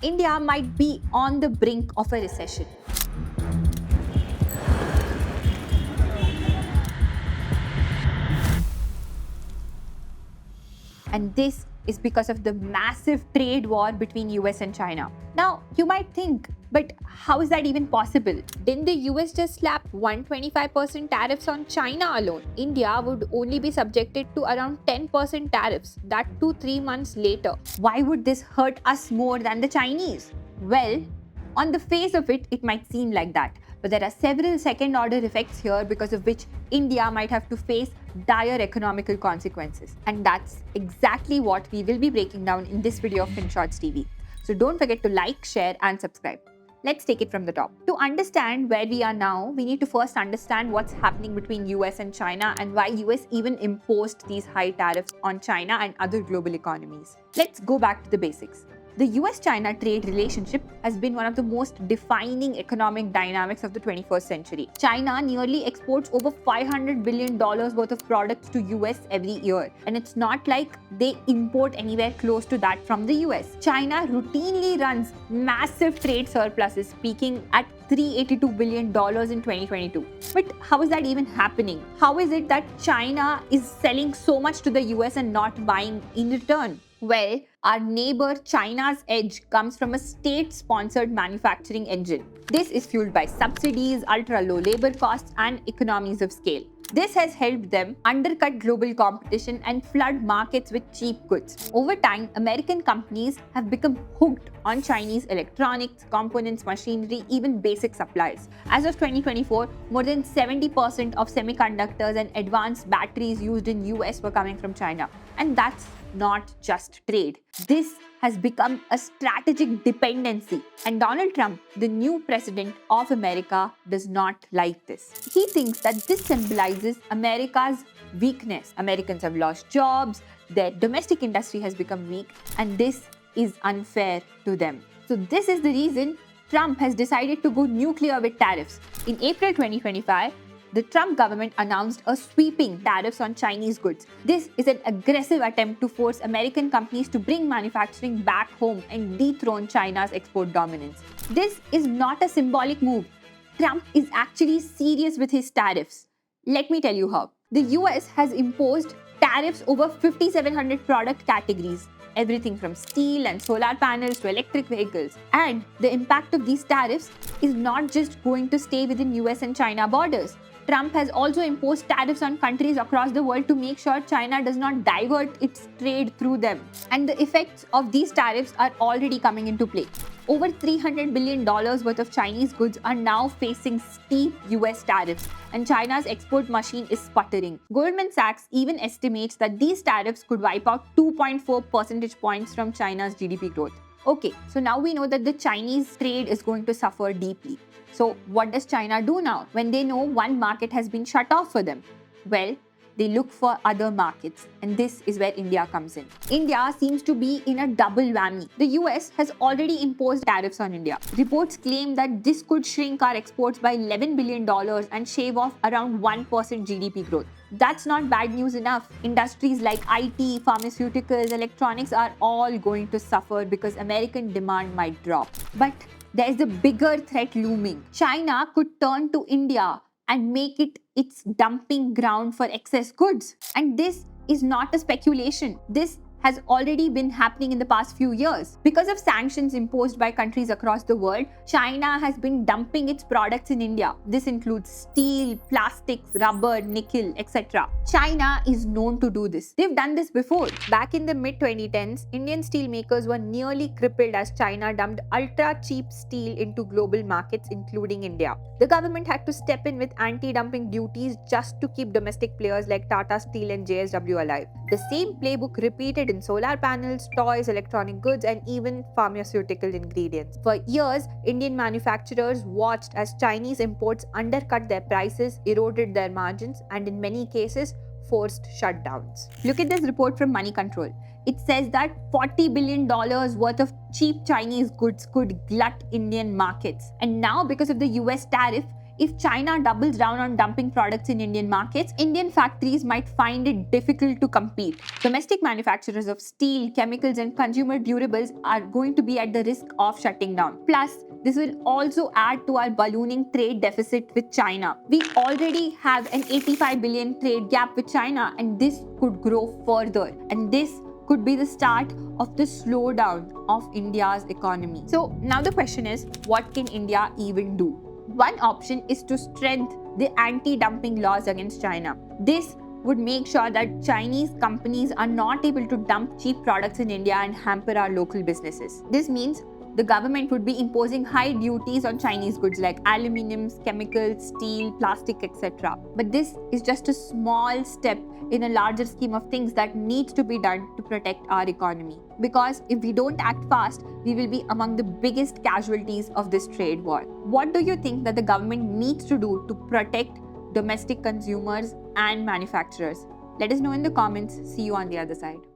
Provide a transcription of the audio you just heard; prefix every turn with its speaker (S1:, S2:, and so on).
S1: India might be on the brink of a recession. And this is because of the massive trade war between US and China. Now, you might think, but how is that even possible? Didn't the US just slap 125% tariffs on China alone? India would only be subjected to around 10% tariffs, that too 3 months later. Why would this hurt us more than the Chinese? Well, on the face of it, it might seem like that. But there are several second order effects here because of which India might have to face dire economical consequences. And that's exactly what we will be breaking down in this video of FinShots TV. So don't forget to like, share, and subscribe. Let's take it from the top. To understand where we are now, we need to first understand what's happening between US and China and why US even imposed these high tariffs on China and other global economies. Let's go back to the basics. The US-China trade relationship has been one of the most defining economic dynamics of the 21st century. China nearly exports over $500 billion worth of products to US every year. And it's not like they import anywhere close to that from the US. China routinely runs massive trade surpluses, peaking at $382 billion in 2022. But how is that even happening? How is it that China is selling so much to the US and not buying in return? Well, our neighbor China's edge comes from a state-sponsored manufacturing engine. This is fueled by subsidies, ultra-low labor costs, and economies of scale. This has helped them undercut global competition and flood markets with cheap goods. Over time, American companies have become hooked on Chinese electronics, components, machinery, even basic supplies. As of 2024, more than 70% of semiconductors and advanced batteries used in US were coming from China. And that's not just trade. This has become a strategic dependency. And Donald Trump, the new president of America, does not like this. He thinks that this symbolizes America's weakness. Americans have lost jobs, their domestic industry has become weak, and this is unfair to them. So this is the reason Trump has decided to go nuclear with tariffs. In April 2025, the Trump government announced a sweeping tariffs on Chinese goods. This is an aggressive attempt to force American companies to bring manufacturing back home and dethrone China's export dominance. This is not a symbolic move. Trump is actually serious with his tariffs. Let me tell you how. The US has imposed tariffs over 5,700 product categories. Everything from steel and solar panels to electric vehicles. And the impact of these tariffs is not just going to stay within US and China borders. Trump has also imposed tariffs on countries across the world to make sure China does not divert its trade through them. And the effects of these tariffs are already coming into play. Over $300 billion worth of Chinese goods are now facing steep US tariffs, and China's export machine is sputtering. Goldman Sachs even estimates that these tariffs could wipe out 2.4 percentage points from China's GDP growth. Okay, so now we know that the Chinese trade is going to suffer deeply. So what does China do now when they know one market has been shut off for them? Well, they look for other markets, and this is where India comes in. India seems to be in a double whammy. The US has already imposed tariffs on India. Reports claim that this could shrink our exports by $11 billion and shave off around 1% GDP growth. That's not bad news enough. Industries like IT, pharmaceuticals, electronics are all going to suffer because American demand might drop. But there's a bigger threat looming. China could turn to India and make it its dumping ground for excess goods. And this is not a speculation. This has already been happening in the past few years. Because of sanctions imposed by countries across the world, China has been dumping its products in India. This includes steel, plastics, rubber, nickel, etc. China is known to do this. They've done this before. Back in the mid-2010s, Indian steel makers were nearly crippled as China dumped ultra-cheap steel into global markets, including India. The government had to step in with anti-dumping duties just to keep domestic players like Tata Steel and JSW alive. The same playbook repeated in solar panels, toys, electronic goods, and even pharmaceutical ingredients. For years, Indian manufacturers watched as Chinese imports undercut their prices, eroded their margins, and in many cases, forced shutdowns. Look at this report from Money Control. It says that $40 billion worth of cheap Chinese goods could glut Indian markets. And now, because of the US tariff, if China doubles down on dumping products in Indian markets, Indian factories might find it difficult to compete. Domestic manufacturers of steel, chemicals, and consumer durables are going to be at the risk of shutting down. Plus, this will also add to our ballooning trade deficit with China. We already have an 85 billion trade gap with China, and this could grow further. And this could be the start of the slowdown of India's economy. So now the question is, what can India even do? One option is to strengthen the anti-dumping laws against China. This would make sure that Chinese companies are not able to dump cheap products in India and hamper our local businesses. This means the government would be imposing high duties on Chinese goods like aluminum, chemicals, steel, plastic, etc. But this is just a small step in a larger scheme of things that needs to be done to protect our economy. Because if we don't act fast, we will be among the biggest casualties of this trade war. What do you think that the government needs to do to protect domestic consumers and manufacturers? Let us know in the comments. See you on the other side.